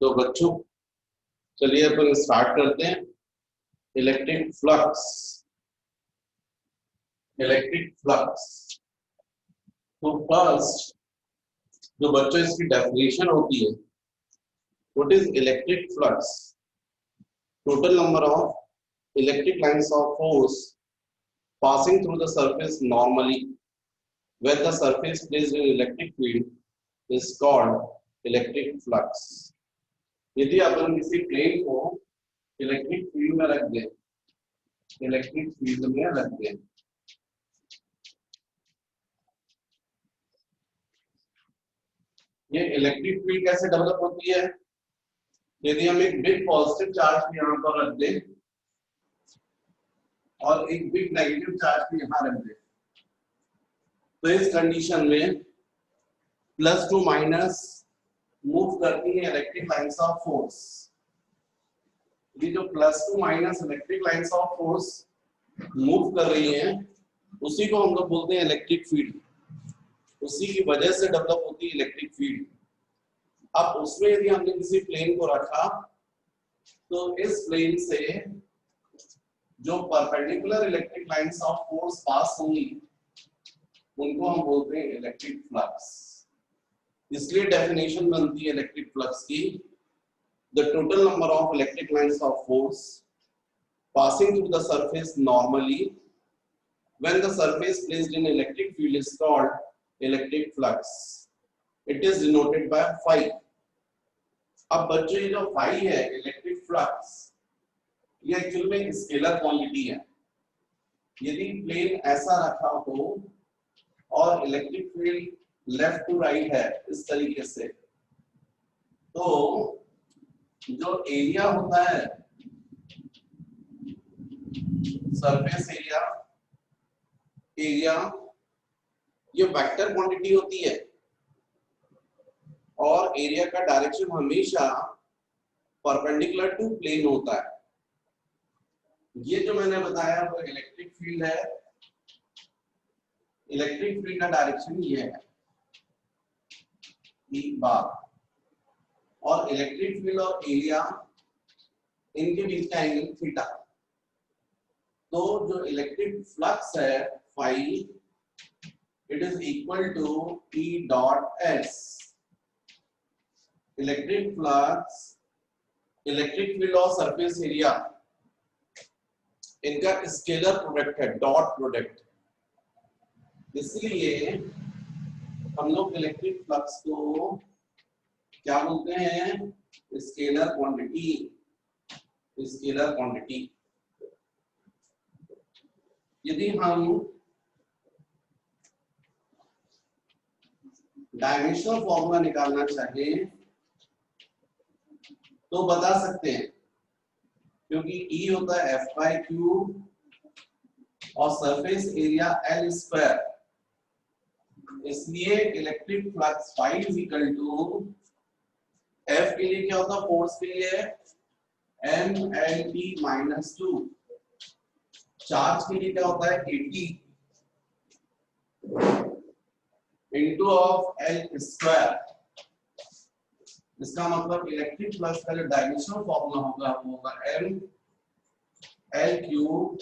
तो बच्चों चलिए अपन स्टार्ट करते हैं। Electric flux. इलेक्ट्रिक फ्लक्स तो फर्स्ट जो बच्चों इसकी डेफिनेशन होती है, what is electric flux? Total number of electric lines of force passing through the surface normally where the surface placed in electric field is called electric flux. यदि अपन किसी plane को electric field में रख दें, electric field में रख दें, ये इलेक्ट्रिक फील्ड कैसे डेवलप होती है? यदि हम एक बिग पॉजिटिव चार्ज यहाँ पर रख दें और एक बिग नेगेटिव चार्ज भी यहाँ रख दें, तो इस कंडीशन में प्लस टू माइनस मूव करती है इलेक्ट्रिक लाइंस ऑफ फोर्स। ये जो plus two minus electric lines of force move कर रही हैं, उसी को हम लोग बोलते हैं इलेक्ट्रिक फील्ड। उसी की वजह से डेवलप होती है इलेक्ट्रिक फील्ड। अब उसमें यदि हमने किसी प्लेन को रखा तो इस प्लेन से जो perpendicular electric lines of force pass होंगी उनको हम बोलते हैं इलेक्ट्रिक फ्लक्स। इसलिए डेफिनेशन बनती है इलेक्ट्रिक फ्लक्स की, the total number of electric lines of force passing through the surface normally when the surface placed in electric field is called electric flux. It is denoted by phi. अब बच्चों ये जो phi है electric flux, ये actual में scalar quantity है। यदि plane ऐसा रखा हो और electric field left to right है इस तरीके से, तो जो एरिया होता है सरफेस एरिया, ये वेक्टर क्वांटिटी होती है और एरिया का डायरेक्शन हमेशा परपेंडिकुलर टू प्लेन होता है। ये जो मैंने बताया वो इलेक्ट्रिक फील्ड है। इलेक्ट्रिक फील्ड का डायरेक्शन ये है ई बार, और इलेक्ट्रिक फील्ड और एरिया इनके बीच का एंगल थीटा। तो जो इलेक्ट्रिक फ्लक्स है phi, it is equal to E dot S। Electric flux, electric field और सरफेस एरिया इनका स्केलर प्रोडक्ट है, डॉट प्रोडक्ट। इसलिए हम लोग इलेक्ट्रिक फ्लक्स को क्या बोलते हैं? Scalar quantity. Scalar quantity. यदि हम डायमेंशनल फॉर्मूला निकालना चाहें तो बता सकते हैं, क्योंकि E होता है F बाई क्यू और सरफेस एरिया L स्क्वायर। इसलिए electric flux phi is equal to F के लिए क्या होता है? फोर्स के लिए MLT माइनस 2, चार्ज के लिए क्या होता है? 80 इंटू ऑफ L स्क्वायर। इसका मतलब इलेक्ट्रिक फ्लक्स का जो डायमेंशनल फॉर्मूला होगा वो होगा M L cube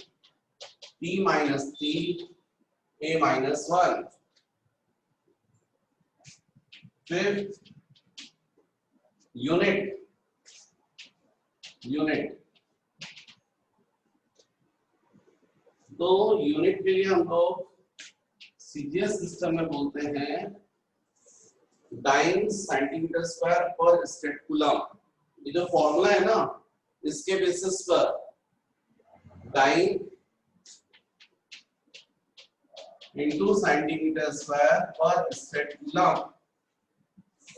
T minus 3 A minus 1। फिर यूनिट तो यूनिट के लिए हम लोग सीजीएस सिस्टम में बोलते हैं डाइन सेंटीमीटर स्क्वायर पर स्टेट कूलम। ये जो फॉर्मूला है ना, इसके बेसिस पर डाइन इंटू सेंटीमीटर स्क्वायर पर stat coulomb.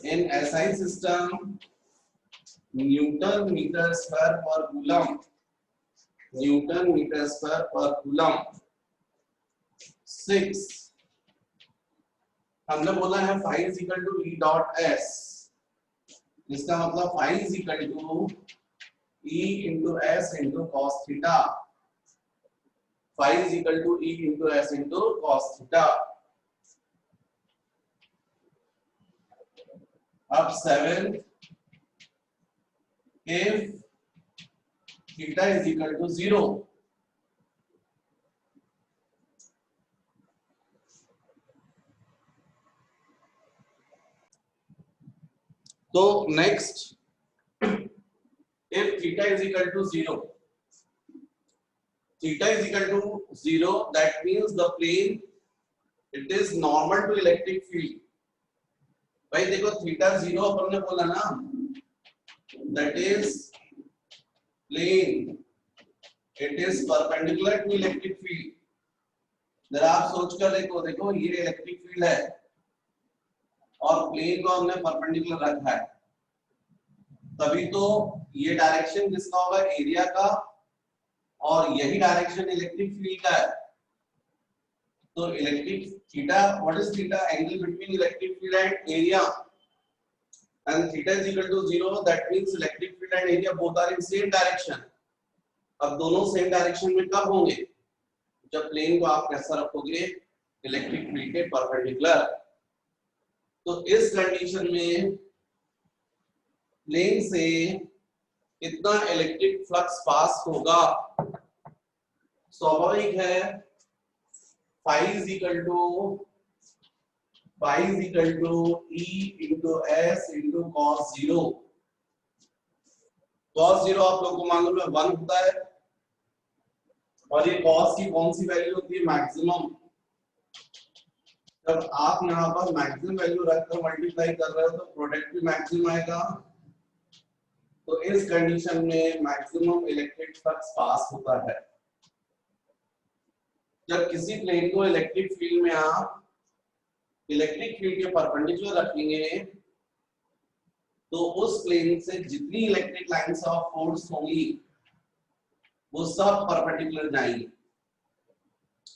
In SI system newton metre square पर कूलम, न्यूटन मीटर स्क्वायर पर कूलम। 6 हमने बोला है phi is equal to E dot S। इसका मतलब phi is equal to E into S into cos theta. Phi is equal to E into S into cos theta. अब 7 if theta is equal to 0. तो next, if theta is equal to 0, theta is equal to 0, that means the plane, it is normal to electric field. भाई देखो theta 0 अपन ने बोला ना, that is plane, it is perpendicular to electric field. जरा आप सोच कर देखो, देखो ये इलेक्ट्रिक फील्ड है और प्लेन को हमने परपेंडिकुलर रखा है, तभी तो ये डायरेक्शन किसका होगा, एरिया का, और यही डायरेक्शन इलेक्ट्रिक फील्ड का है। तो electric theta, what is theta, angle between electric field and area, and theta is equal to 0, that means electric field and area both are in same direction. अब दोनों same direction में कब होंगे, जब plane को आप कैसा रखोगे, इलेक्ट्रिक फील्ड के परपेंडिकुलर। तो इस कंडीशन में प्लेन से कितना इलेक्ट्रिक फ्लक्स पास होगा, स्वाभाविक है phi is equal to E into S into cos 0। cos 0 आप लोग को मालूम है 1 होता है, और ये cos की कौन सी वैल्यू होती है, मैक्सिमम। जब आप यहाँ पर मैक्सिमम वैल्यू रखकर मल्टीप्लाई कर रहे हो तो प्रोडक्ट भी मैक्सिमम आएगा। तो इस कंडीशन में मैक्सिमम इलेक्ट्रिक फ्लक्स पास होता है। जब किसी प्लेन को इलेक्ट्रिक फील्ड में आप इलेक्ट्रिक फील्ड के परपेंडिकुलर रखेंगे तो उस प्लेन से जितनी इलेक्ट्रिक लाइंस ऑफ फोर्स होंगी वो सब परपेंडिकुलर जाएंगी,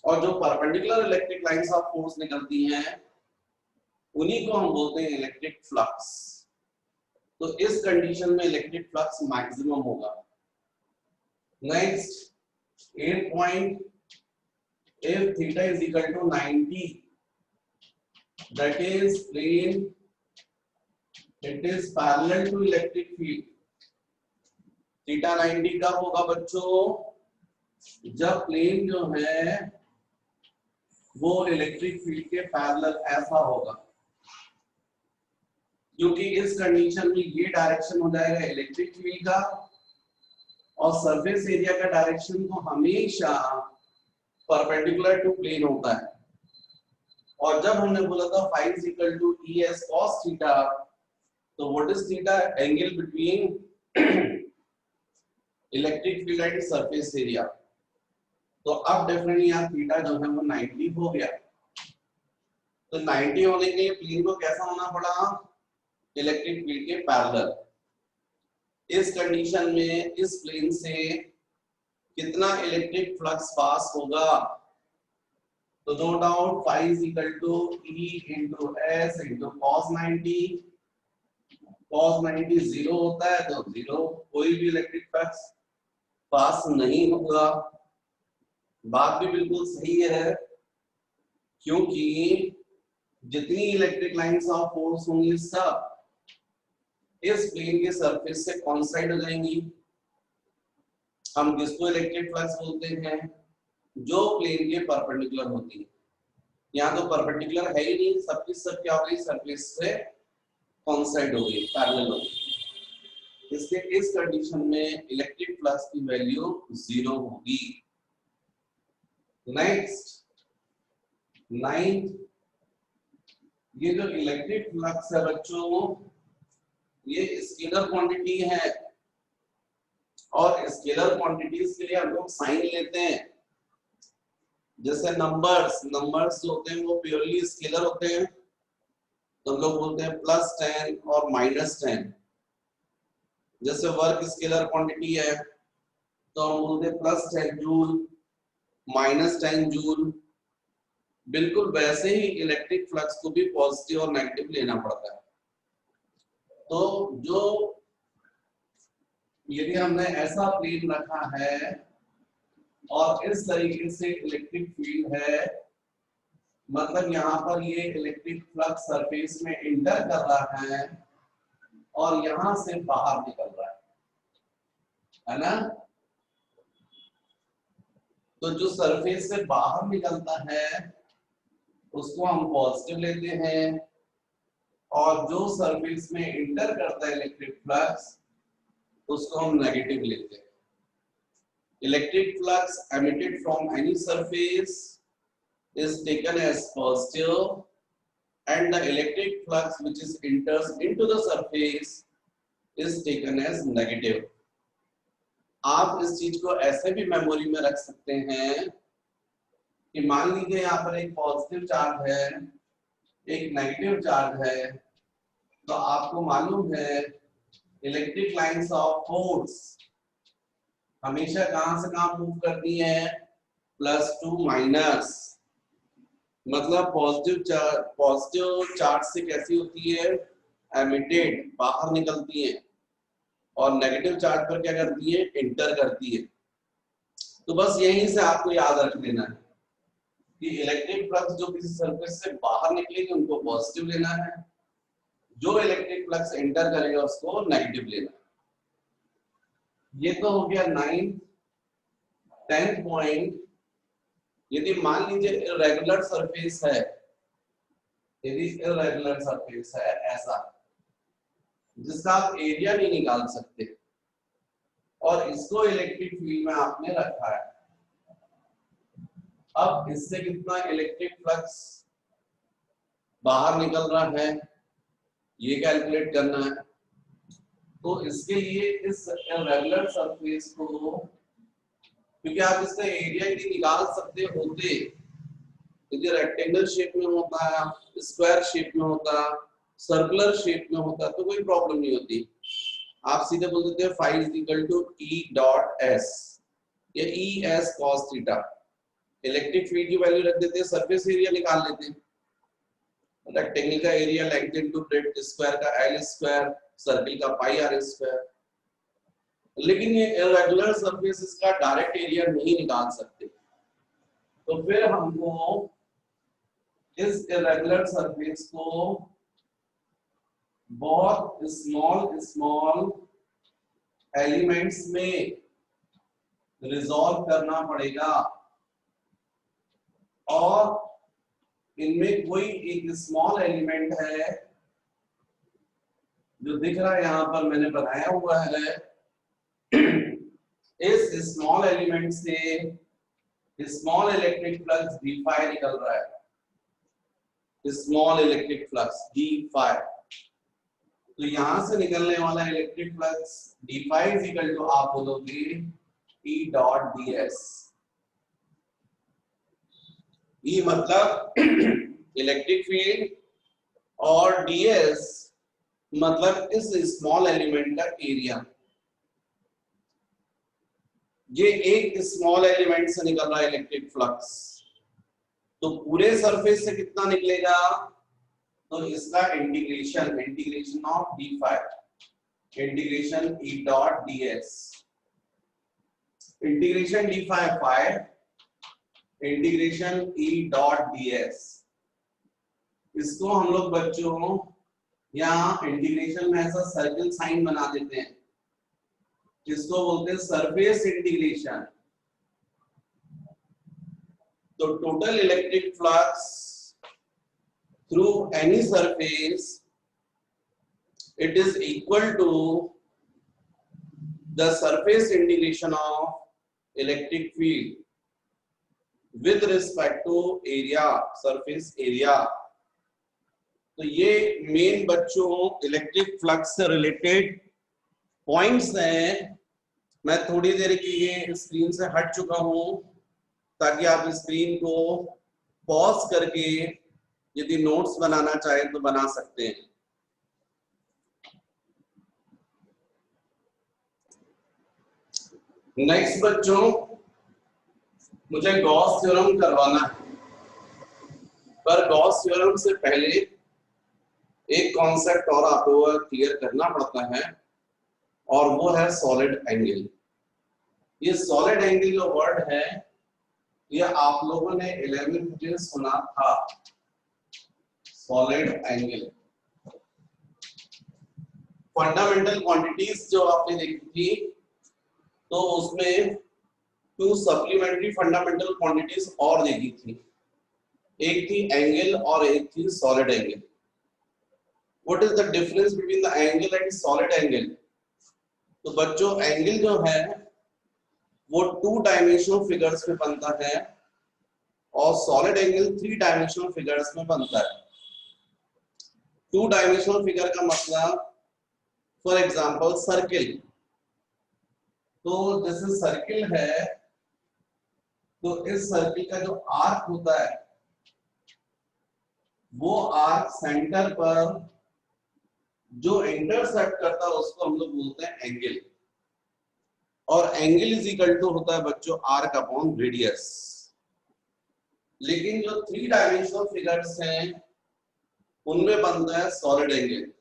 और जो perpendicular electric lines of force निकलती हैं उन्हीं को हम बोलते हैं इलेक्ट्रिक फ्लक्स। तो इस कंडीशन में इलेक्ट्रिक फ्लक्स मैक्सिमम होगा। Next 8 point, if theta is equal to 90, that is plane, it is parallel to electric field। theta 90 कब होगा बच्चों, जब प्लेन जो है वो इलेक्ट्रिक फील्ड के पैरेलल ऐसा होगा, क्योंकि इस कंडीशन में ये डायरेक्शन हो जाएगा इलेक्ट्रिक फील्ड का, और सरफेस एरिया का डायरेक्शन तो हमेशा परपेंडिकुलर टू प्लेन होता है। और जब हमने बोला था phi is equal to ES cos theta, तो what is theta, angle between electric field and surface area. तो अब डेफिनेटली यहाँ थीटा जो है वो 90 हो गया। तो 90 होने के लिए प्लेन को कैसा होना पड़ा, इलेक्ट्रिक फील्ड के पैरेलल। इस कंडीशन में इस प्लेन से कितना इलेक्ट्रिक फ्लक्स पास होगा, तो no doubt phi is equal to E into S into cos 90। cos 90 0 होता है तो 0, कोई भी इलेक्ट्रिक फ्लक्स पास नहीं होगा। बात भी बिल्कुल सही है, क्योंकि जितनी इलेक्ट्रिक लाइंस ऑफ फोर्स होंगी सब इस प्लेन के सरफेस से कॉन्साइड हो जाएंगी। हम किसको इलेक्ट्रिक फ्लक्स बोलते हैं, जो प्लेन के परपेंडिकुलर होती है। यहाँ तो परपेंडिकुलर है ही नहीं, सबकी सब क्या हो गई, सरफेस से कॉन्साइड हो गई, पैरेलल हो गई। इसलिए इस कंडीशन में इलेक्ट्रिक फ्लक्स की वैल्यू 0 होगी। नेक्स्ट 9, ये जो इलेक्ट्रिक फ्लक्स है बच्चों, ये स्केलर क्वांटिटी है, और स्केलर क्वांटिटीज के लिए हम लोग साइन लेते हैं। जैसे नंबर्स जो होते हैं वो प्योरली स्केलर होते हैं, तो हम लोग बोलते हैं +10 और -10। जैसे वर्क स्केलर क्वांटिटी है तो हम बोलते हैं +10 जूल, -10 जूल। बिल्कुल वैसे ही इलेक्ट्रिक फ्लक्स को भी पॉजिटिव और नेगेटिव लेना पड़ता है। तो जो यदि हमने ऐसा प्लेन रखा है और इस तरीके से इलेक्ट्रिक फील्ड है, मतलब यहाँ पर ये इलेक्ट्रिक फ्लक्स सरफेस में इंटर कर रहा है और यहाँ से बाहर निकल रहा है, है ना। तो जो सरफेस से बाहर निकलता है उसको हम पॉजिटिव लेते हैं, और जो सरफेस में इंटर करता है इलेक्ट्रिक फ्लक्स उसको हम नेगेटिव लेते हैं। Electric flux emitted from any surface is taken as positive, and the electric flux which is enters into the surface is taken as negative. आप इस चीज को ऐसे भी मेमोरी में रख सकते हैं कि मान लीजिए यहाँ पर एक पॉजिटिव चार्ज है, एक नेगेटिव चार्ज है, तो आपको मालूम है इलेक्ट्रिक लाइंस ऑफ फोर्स हमेशा कहां से कहां मूव करती है, प्लस टू माइनस। मतलब पॉजिटिव चार्ज से कैसी होती है, एमिटेड, बाहर निकलती है, और नेगेटिव चार्ज पर क्या करती है, इंटर करती है। तो बस यहीं से आपको याद रख लेना है कि इलेक्ट्रिक फ्लक्स जो किसी सरफेस से बाहर निकलेगी उनको पॉजिटिव लेना है, जो इलेक्ट्रिक फ्लक्स एंटर करेगा उसको नेगेटिव लेना है। ये तो हो गया 9th 10th पॉइंट। यदि मान लीजिए इरेगुलर सरफेस है, यदि इरेगुलर सरफेस है ऐसा जिसका आप एरिया नहीं निकाल सकते, और इसको इलेक्ट्रिक फील्ड में आपने रखा है, अब इससे कितना इलेक्ट्रिक फ्लक्स बाहर निकल रहा है ये कैलकुलेट करना है। तो इसके लिए इस इरेगुलर सरफेस को, क्योंकि आप इसका एरिया ही निकाल सकते होते, यदि रेक्टेंगल शेप में होता, स्क्वायर शेप में होता, सर्कुलर शेप में होता तो कोई प्रॉब्लम नहीं होती। आप सीधे बोल देते हैं phi is equal to E dot S या E S cos theta, electric field की वैल्यू रख देते हैं, सरफेस एरिया निकाल लेते हैं। रेक्टेंगल का area length into breadth, square का एल स्क्वायर, सर्कल का पाई आर स्क्वायर। लेकिन ये इरेगुलर सरफेसेस का डायरेक्ट एरिया नहीं निकाल सकते, तो फिर हमको इस इरेगुलर सरफेस को बहुत स्मॉल एलिमेंट्स में रिजॉल्व करना पड़ेगा, और इनमें कोई एक स्मॉल एलिमेंट है जो दिख रहा है यहाँ पर मैंने बनाया हुआ है। इस स्मॉल एलिमेंट से small electric flux d phi निकल रहा है, small electric flux d phi. तो यहां से निकलने वाला electric flux d phi is equal to आप बोलोगे E डॉट ds। E मतलब इलेक्ट्रिक फील्ड, और ds मतलब इस स्मॉल एलिमेंट का एरिया। ये एक स्मॉल एलिमेंट से निकल रहा है इलेक्ट्रिक फ्लक्स, तो पूरे सरफेस से कितना निकलेगा, तो इसका integration of d phi, integration E dot ds, integration d phi phi, integration E dot ds। इसको हम लोग बच्चों यहाँ इंटीग्रेशन में ऐसा सर्कल साइन बना देते हैं, जिसको बोलते हैं सरफेस इंटीग्रेशन। तो total electric flux through any surface it is equal to the surface integration of electric field with respect to area, surface area। तो ये मेन बच्चों इलेक्ट्रिक फ्लक्स से रिलेटेड पॉइंट्स हैं। मैं थोड़ी देर के लिए स्क्रीन से हट चुका हूं ताकि आप स्क्रीन को पॉज करके यदि नोट्स बनाना चाहें तो बना सकते हैं। नेक्स्ट बच्चों, मुझे गॉस थ्योरम करवाना है, पर गॉस थ्योरम से पहले एक कॉन्सेप्ट और आपको क्लियर करना पड़ता है, और वो है सॉलिड एंगल। ये सॉलिड एंगल जो वर्ड है ये आप लोगों ने 11th में सुना था, सॉलिड एंगल। फंडामेंटल क्वांटिटीज जो आपने देखी थी तो उसमें 2 सप्लीमेंट्री फंडामेंटल क्वांटिटीज और देखी थी, एक थी एंगल और एक थी solid angle. What is the difference between the angle and solid angle? तो बच्चों एंगल जो है वो 2 डायमेंशनल फिगर्स में बनता है और सॉलिड एंगल 3 डायमेंशनल फिगर्स में बनता है। 2 डायमेंशनल फिगर का मतलब फॉर एग्जांपल सर्किल। तो जैसे सर्किल है तो इस सर्किल का जो आर्क होता है वो आर्क सेंटर पर जो इंटरसेक्ट करता है उसको हम लोग बोलते हैं एंगल। और एंगल इज इक्वल टू होता है बच्चों आर्क अपॉन रेडियस। लेकिन जो 3 डायमेंशनल फिगर्स हैं उनमें बनता है सॉलिड एंगल।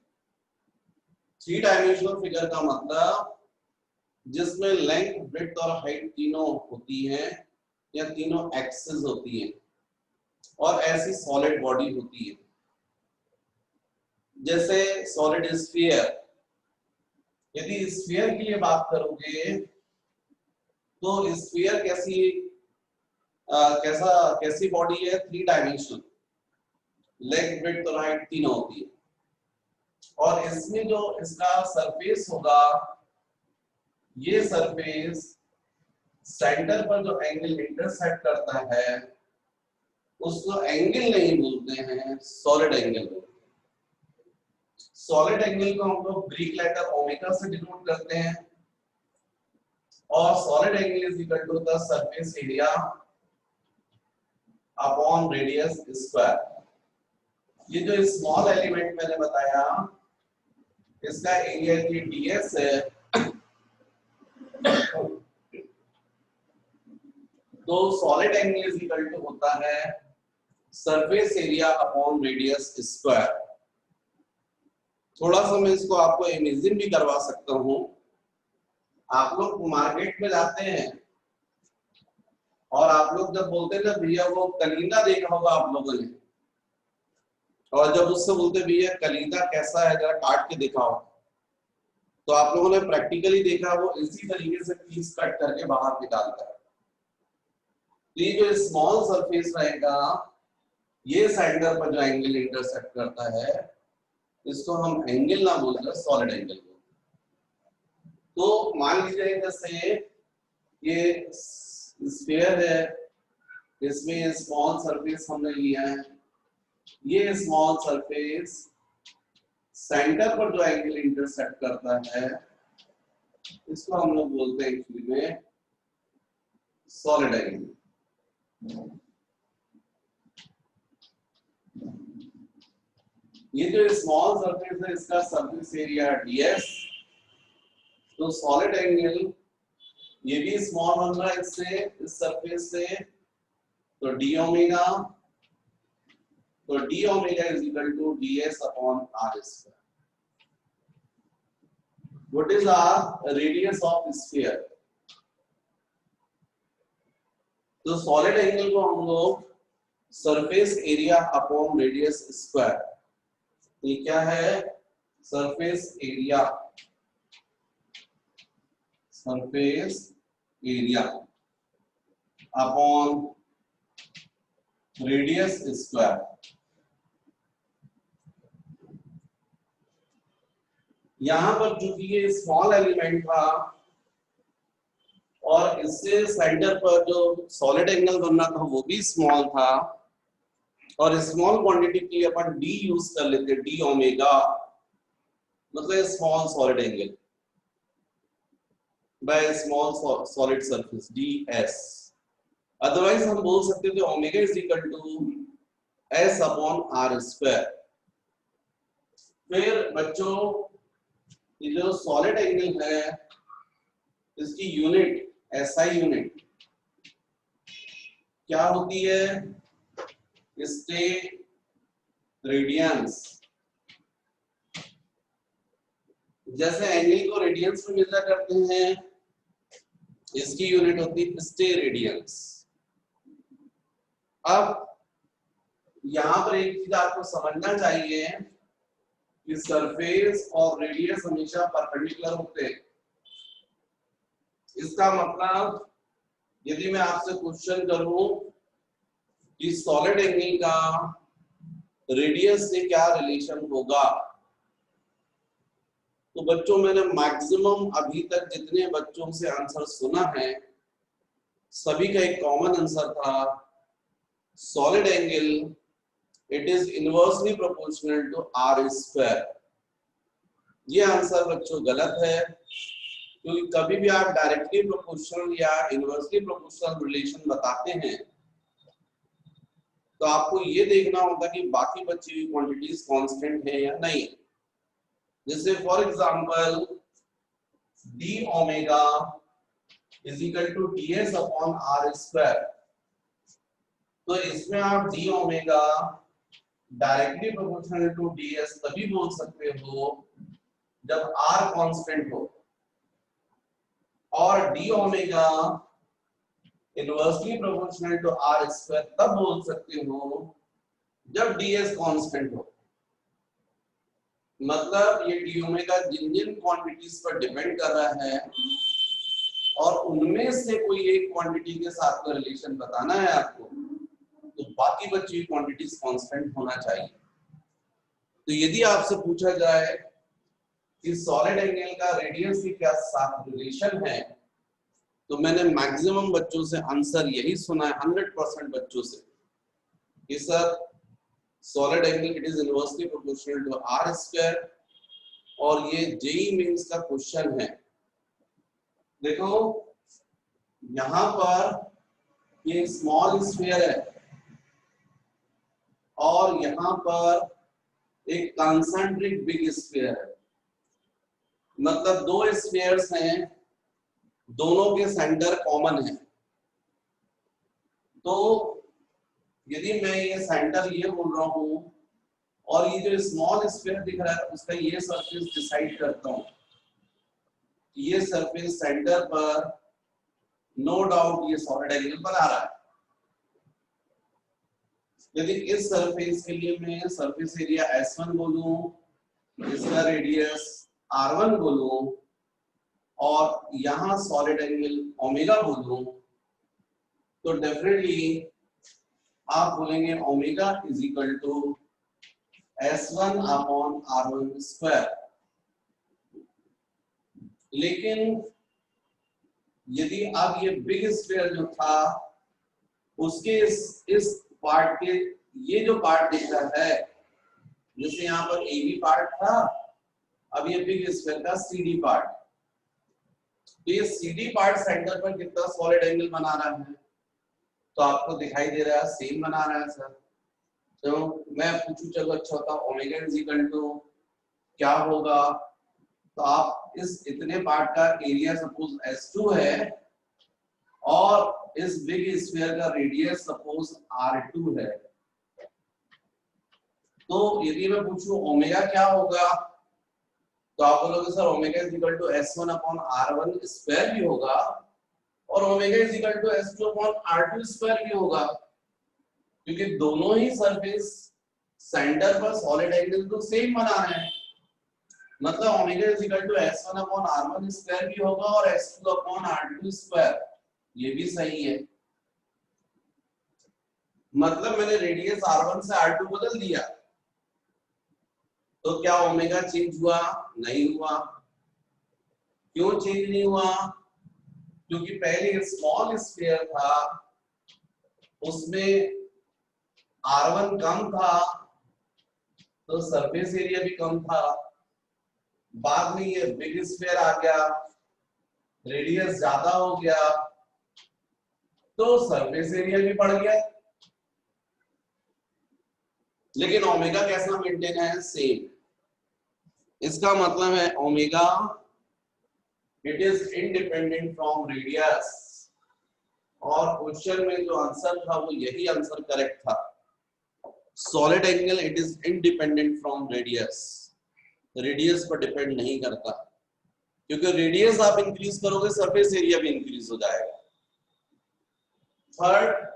3 डायमेंशनल फिगर का मतलब जिसमें लेंथ, ब्रेड्थ और हाइट तीनों होती हैं या तीनों एक्सिस होती हैं और ऐसी सॉलिड बॉडी होती है। जैसे सॉलिड स्फीयर, यदि स्फीयर की बात करोगे तो स्फीयर कैसी बॉडी है? 3 डायमेंशनल, लेंथ, ब्रेड्थ और हाइट तीनों होती है। और इसमें जो इसका सरफेस होगा, ये सरफेस सेंटर पर जो एंगल इंटरसेक्ट करता है उसको एंगल नहीं बोलते हैं, सॉलिड एंगल बोलते हैं। सॉलिड एंगल को हम लोग ग्रीक लेटर ओमेगा से डिनोट करते हैं और solid angle is equal to the surface area upon radius square. ये जो स्मॉल एलिमेंट मैंने बताया इसका एरिया की ds है, तो solid angle is equal to होता है surface area upon radius square. थोड़ा सा मैं इसको आपको इमेजिन भी करवा सकता हूं। आप लोग मार्केट में जाते हैं और आप लोग जब बोलते हैं ना भैया वो कलींदा देखा होगा आप लोगों ने, और जब उससे बोलते भैया कलींदा कैसा है जरा काट के दिखाओ, तो आप लोगों ने प्रैक्टिकली देखा वो इसी तरीके से पीस कट करके बाहर निकालता है। ये जो स्मॉल सरफेस रहेगा ये सेंटर पर जो एंगल इंटरसेक्ट करता है इसको हम एंगल ना बोलते, सॉलिड एंगल बोलते। तो मान लीजिए जैसे ये स्फीयर है, इसमें स्मॉल सरफेस हमने लिया है, ये स्मॉल सरफेस सेंटर पर जो एंगल इंटरसेक्ट करता है इसको हम लोग बोलते हैं एक्चुअली में सॉलिड एंगल। ये जो स्मॉल सरफेस है इसका सरफेस एरिया ds, तो सॉलिड एंगल ये भी स्मॉल बन रहा है इससे, इस सरफेस से, तो d ओमेगा, तो d omega is equal to ds upon r square. What is r radius of sphere? तो सॉलिड एंगल को हम लोग surface area upon radius square, ये क्या है? Surface area, surface area upon radius square. यहां पर चूंकि ये स्मॉल एलिमेंट था और इससे सेंटर पर जो सॉलिड एंगल बनना था वो भी स्मॉल था, और स्मॉल क्वांटिटी के लिए अपन d यूज कर लेते हैं, d ओमेगा, मतलब small solid angle by small solid surface ds। Otherwise हम बोल सकते थे omega is equal to s upon r square. फिर बच्चों ये जो सॉलिड एंगल है इसकी यूनिट SI यूनिट क्या होती है? Steradians. जैसे एंगल को रेडियंस में मेजर करते हैं, इसकी यूनिट होती है स्टे रेडियंस। अब यहां पर एक चीज आपको समझना चाहिए कि सरफेस और रेडियस हमेशा परपेंडिकुलर होते हैं। इसका मतलब यदि मैं आपसे क्वेश्चन करूं कि सॉलिड एंगल का रेडियस से क्या रिलेशन होगा, तो बच्चों मैंने मैक्सिमम अभी तक जितने बच्चों से आंसर सुना है सभी का एक कॉमन आंसर था, solid angle it is inversely proportional to r square. ये आंसर बच्चों गलत है, क्योंकि कभी भी आप डायरेक्टली प्रोपोर्शनल या इनवर्सली प्रोपोर्शनल रिलेशन बताते हैं तो आपको ये देखना होता कि बाकी बची हुई क्वांटिटीज कांस्टेंट है या नहीं। जैसे for example d omega is equal to d s upon r square, तो इसमें आप d omega directly proportional to d s तभी बोल सकते हो जब आर कांस्टेंट हो, और d omega inversely proportional to r square तब बोल सकते हो जब डी एस कांस्टेंट हो। मतलब ये डी ओमेगा जिन जिन क्वांटिटीज पर डिपेंड कर रहा है और उनमें से कोई एक क्वांटिटी के साथ का रिलेशन बताना है आपको, तो बाकी बची हुई क्वांटिटीज कांस्टेंट होना चाहिए। तो यदि आपसे पूछा जाए कि सॉलिड एंगल का रेडियस के क्या साथ रिलेशन है, तो मैंने मैक्सिमम बच्चों से आंसर यही सुना है 100% बच्चों से कि sir solid angle it is inversely proportional to r square, और ये जेई मेंस का क्वेश्चन है। देखो यहां पर ये स्मॉल स्फीयर है और यहां पर एक कॉन्सेंट्रिक बिग स्फीयर है, मतलब दो स्फीयर्स हैं, दोनों के सेंटर कॉमन है। तो यदि मैं ये सेंटर ये बोल रहा हूं और ये जो स्मॉल स्फीयर दिख रहा है उसका ये सरफेस डिसाइड करता हूं, ये सरफेस सेंटर पर नो डाउट ये सॉलिड एंगल बना रहा है। यदि इस सरफेस के लिए मैं सरफेस एरिया S1 बोलूं, इसका रेडियस R1 बोलूं और यहां सॉलिड एंगल ओमेगा बोलूं, तो डेफिनेटली आप बोलेंगे omega is equal to S1 upon R1 square. लेकिन यदि अब ये बिग स्फीयर जो था उसके इस पार्ट के ये जो पार्ट दिख रहा है, जैसे यहाँ पर ए बी पार्ट था, अब ये बिग स्फीयर का सीडी पार्ट, तो ये सीडी पार्ट सेंटर पर कितना सॉलिड एंगल बना रहा है, तो आपको दिखाई दे रहा है सेम बना रहा है सर। तो मैं पूछूं चलो अच्छा होता ओमेगा इज इक्वल टू क्या होगा, तो आप इस इतने पार्ट का एरिया सपोज S2 है और इस बिग स्फीयर का रेडियस सपोज R2 है, तो यदि मैं पूछूं ओमेगा क्या होगा, तो आप बोलोगे sir omega is equal to S1 upon R1 square भी होगा और omega is equal to S2 upon R2 square भी होगा, क्योंकि दोनों ही सरफेस सेंटर पर सॉलिड एंगल तो सेम बना रहे हैं। मतलब omega is equal to S1 upon R1 square भी होगा और S2 अपॉन R2 स्क्वायर, ये भी सही है। मतलब मैंने रेडियस R1 से R2 बदल दिया, तो क्या ओमेगा चेंज हुआ? नहीं हुआ। क्यों चेंज नहीं हुआ? क्योंकि पहले स्मॉल स्फीयर था उसमें R1 कम था तो सरफेस एरिया भी कम था, बाद में ये बिग स्फीयर आ गया, रेडियस ज्यादा हो गया तो सरफेस एरिया भी बढ़ गया, लेकिन ओमेगा कैसा मेंटेन है? सेम। इसका मतलब है omega it is independent from radius, और क्वेश्चन में जो आंसर था वो यही आंसर करेक्ट था। Solid angle it is independent from radius, radius पर डिपेंड नहीं करता, क्योंकि रेडियस आप इंक्रीज करोगे सरफेस एरिया भी इंक्रीज हो जाएगा। थर्ड,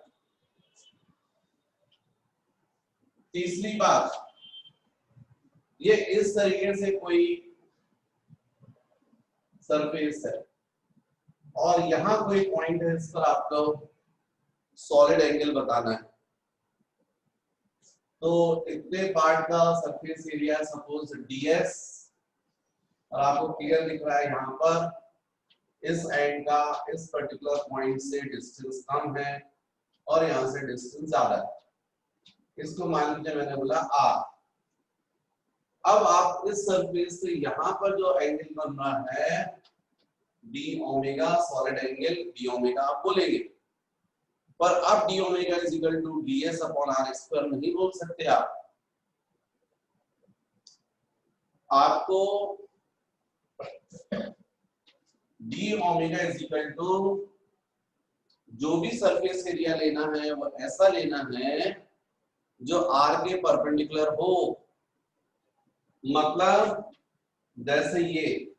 तीसरी बात, ये इस तरीके से कोई सरफेस है, और यहाँ कोई पॉइंट है, इस पर आपको सॉलिड एंगल बताना है। तो इतने पार्ट का सरफेस एरिया सपोज ds, और आपको क्लियर दिख रहा है यहाँ पर इस एंड का इस पर्टिकुलर पॉइंट से डिस्टेंस कम है और यहाँ से डिस्टेंस ज्यादा है, इसको मान लीजिए मैंने बोला r। अब आप इस सरफेस से यहाँ पर जो एंगल बन रहा है d omega, solid angle d omega आप बोलेंगे, पर अब d omega is equal to ds upon r square नहीं बोल सकते आप। आपको d omega is equal to जो भी सरफेस एरिया लेना है वो ऐसा लेना है जो आर के परपेंडिकुलर हो। मतलब जैसे ये,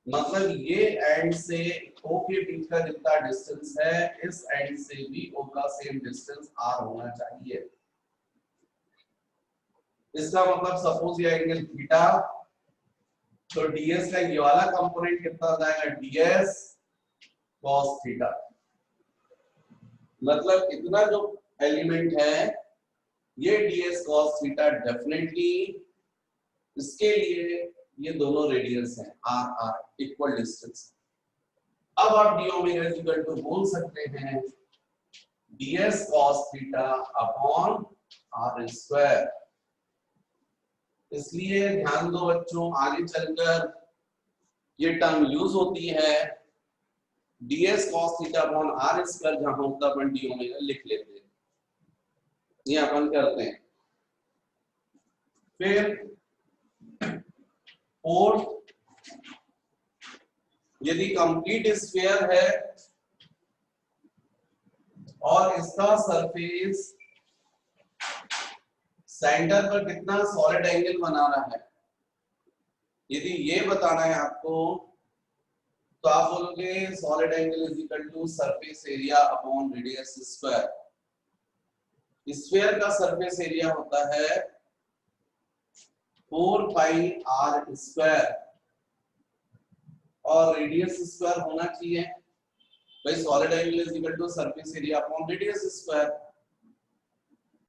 मतलब ये एंड से ओ के बीच का जितना डिस्टेंस है इस एंड से भी ओ का सेम डिस्टेंस आर होना चाहिए। इसका मतलब सपोज ये एंगल थीटा, तो ds का ये वाला कंपोनेंट कितना आ जाएगा ds cos थीटा। मतलब इतना जो एलिमेंट है ये ds cos थीटा डेफिनेटली, इसके लिए ये दोनों रेडियस हैं r r इक्वल डिस्टेंस। अब आप d omega is equal to बोल सकते हैं ds cos theta upon r square. इसलिए ध्यान दो बच्चों, आगे चलकर ये टर्म यूज होती है, ds cos theta upon r square जहां होता है अपन डी ओमेगा लिख लेते हैं, ये अपन करते हैं। फिर फोर्थ, यदि कंप्लीट स्फीयर है और इसका सरफेस सेंटर पर कितना सॉलिड एंगल बना रहा है, यदि ये बताना है आपको तो आप बोलोगे solid angle is equal to surface area upon radius square. Sphere का सरफेस एरिया होता है 4 पाई r स्क्वायर और रेडियस स्क्वायर होना चाहिए भाई। Solid angle is equal to surface area upon radius square,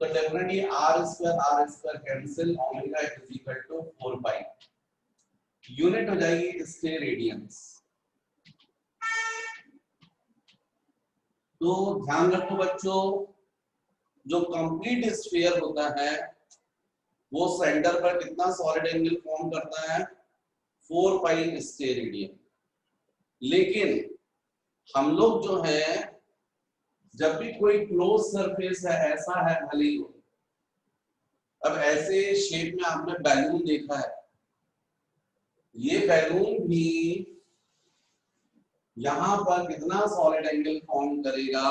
तो definitely r square cancel, omega is equal to 4 pi, unit हो जाएगी इसके रेडियंस। तो ध्यान रखो बच्चों, जो कंप्लीट स्फीयर होता है वो सेंटर पर कितना सॉलिड एंगल फॉर्म करता है 4 पाई स्टेरेडियन। लेकिन हम लोग जो है जब भी कोई क्लोज सरफेस है, ऐसा है भले ही, अब ऐसे शेप में आपने बैलून देखा है, ये बैलून भी यहां पर कितना सॉलिड एंगल फॉर्म करेगा,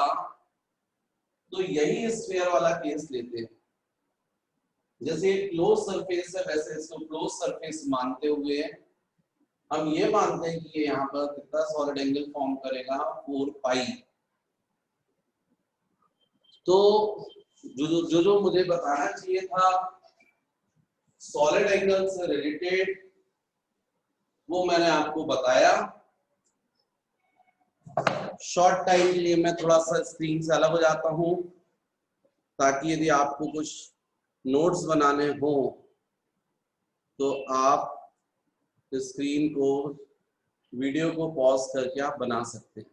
तो यही स्फीयर वाला केस लेते हैं। जैसे क्लोज सरफेस है वैसे इसको क्लोज सरफेस मानते हुए हम ये मानते हैं कि ये यहाँ पर कितना सॉलिड एंगल फॉर्म करेगा 4 पाई। तो जो मुझे बताना चाहिए था सॉलिड एंगल से रिलेटेड वो मैंने आपको बताया। शॉर्ट टाइम के लिए मैं थोड़ा सा स्क्रीन से अलग हो जाता हूं ताकि यदि आपको कुछ नोट्स बनाने हो तो आप स्क्रीन को, वीडियो को पॉज करके आप बना सकते हैं।